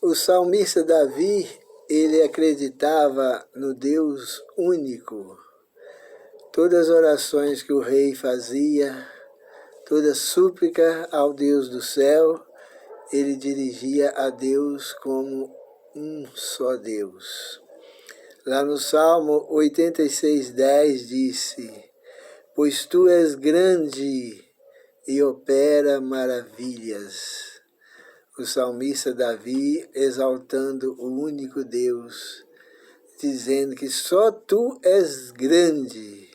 O salmista Davi, ele acreditava no Deus único. Todas as orações que o rei fazia, toda súplica ao Deus do céu, ele dirigia a Deus como um só Deus. Lá no Salmo 86:10 disse: pois tu és grande e opera maravilhas. O salmista Davi exaltando o único Deus, dizendo que só tu és grande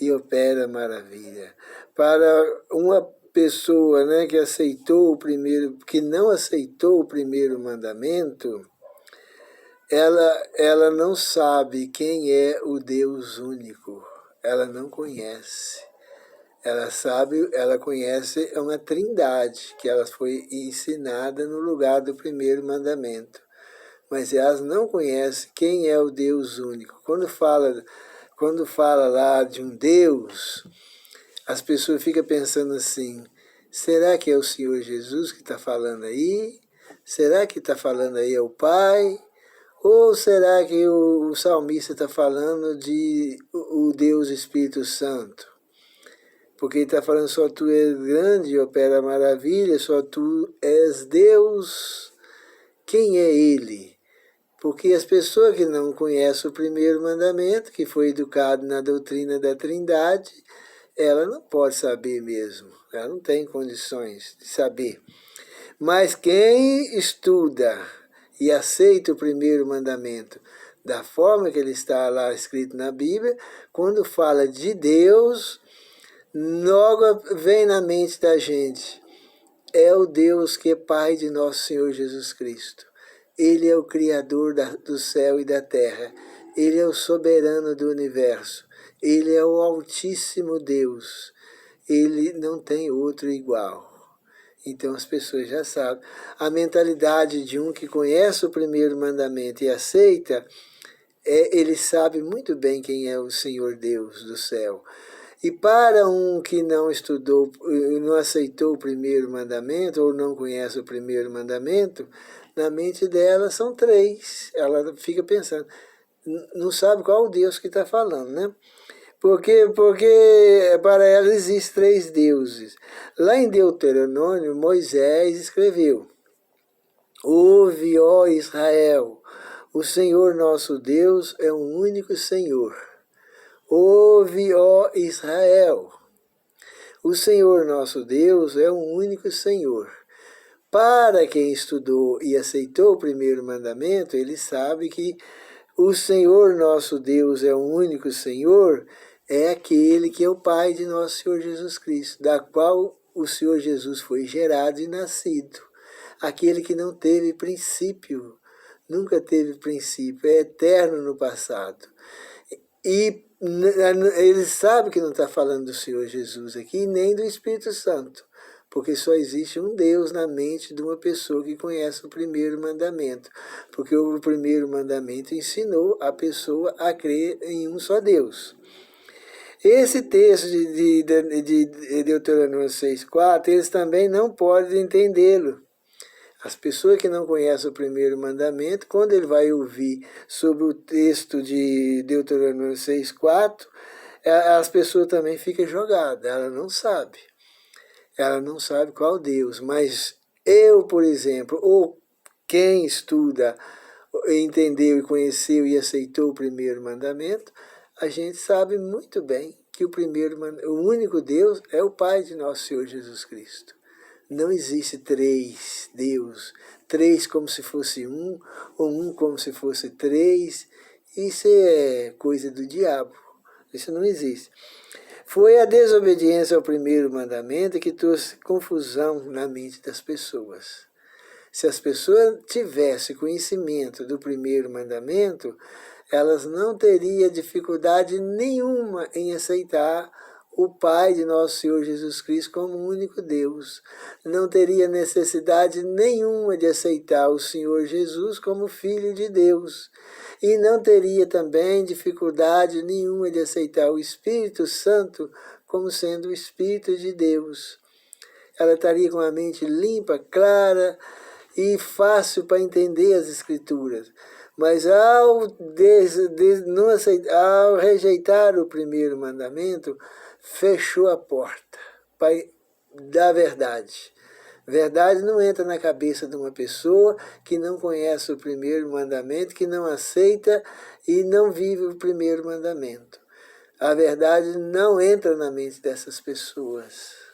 e opera maravilha. Para uma pessoa, né, que não aceitou o primeiro mandamento, ela não sabe quem é o Deus único. Ela não conhece. Ela conhece uma trindade, que ela foi ensinada no lugar do primeiro mandamento. Mas elas não conhecem quem é o Deus único. Quando fala lá de um Deus, as pessoas ficam pensando assim: será que é o Senhor Jesus que está falando aí? Será que está falando aí é o Pai? Ou será que o salmista está falando de o Deus Espírito Santo? Porque ele está falando: só tu és grande e opera maravilha, só tu és Deus. Quem é ele? Porque as pessoas que não conhecem o primeiro mandamento, que foi educado na doutrina da Trindade, ela não pode saber mesmo. Ela não tem condições de saber. Mas quem estuda e aceita o primeiro mandamento da forma que ele está lá escrito na Bíblia, quando fala de Deus, logo vem na mente da gente: é o Deus que é Pai de nosso Senhor Jesus Cristo. Ele é o Criador do céu e da terra. Ele é o soberano do universo. Ele é o Altíssimo Deus. Ele não tem outro igual. Então as pessoas já sabem. A mentalidade de um que conhece o primeiro mandamento e aceita, ele sabe muito bem quem é o Senhor Deus do céu. E para um que não estudou, não aceitou o primeiro mandamento, ou não conhece o primeiro mandamento, na mente dela são três. Ela fica pensando, não sabe qual o Deus que está falando, né? Porque para ela existem três deuses. Lá em Deuteronômio, Moisés escreveu: ouve, ó Israel, o Senhor nosso Deus é um único Senhor. Ouve, ó Israel, o Senhor nosso Deus é um único Senhor. Para quem estudou e aceitou o primeiro mandamento, ele sabe que o Senhor nosso Deus é um único Senhor, é aquele que é o Pai de nosso Senhor Jesus Cristo, da qual o Senhor Jesus foi gerado e nascido. Aquele que não teve princípio, nunca teve princípio, é eterno no passado. E ele sabe que não está falando do Senhor Jesus aqui, nem do Espírito Santo, porque só existe um Deus na mente de uma pessoa que conhece o primeiro mandamento, porque o primeiro mandamento ensinou a pessoa a crer em um só Deus. Esse texto de Deuteronômio 6,4, eles também não podem entendê-lo. As pessoas que não conhecem o primeiro mandamento, quando ele vai ouvir sobre o texto de Deuteronômio 6,4, as pessoas também ficam jogadas, ela não sabe. Ela não sabe qual Deus, mas eu, por exemplo, ou quem estuda, entendeu e conheceu e aceitou o primeiro mandamento, a gente sabe muito bem que o único Deus é o Pai de nosso Senhor Jesus Cristo. Não existe três Deus, três como se fosse um, ou um como se fosse três. Isso é coisa do diabo, isso não existe. Foi a desobediência ao primeiro mandamento que trouxe confusão na mente das pessoas. Se as pessoas tivessem conhecimento do primeiro mandamento, elas não teriam dificuldade nenhuma em aceitar o Pai de nosso Senhor Jesus Cristo como o único Deus. Não teria necessidade nenhuma de aceitar o Senhor Jesus como Filho de Deus. E não teria também dificuldade nenhuma de aceitar o Espírito Santo como sendo o Espírito de Deus. Ela estaria com a mente limpa, clara, e fácil para entender as Escrituras. Mas ao não aceitar, ao rejeitar o primeiro mandamento, fechou a porta da verdade. Verdade não entra na cabeça de uma pessoa que não conhece o primeiro mandamento, que não aceita e não vive o primeiro mandamento. A verdade não entra na mente dessas pessoas.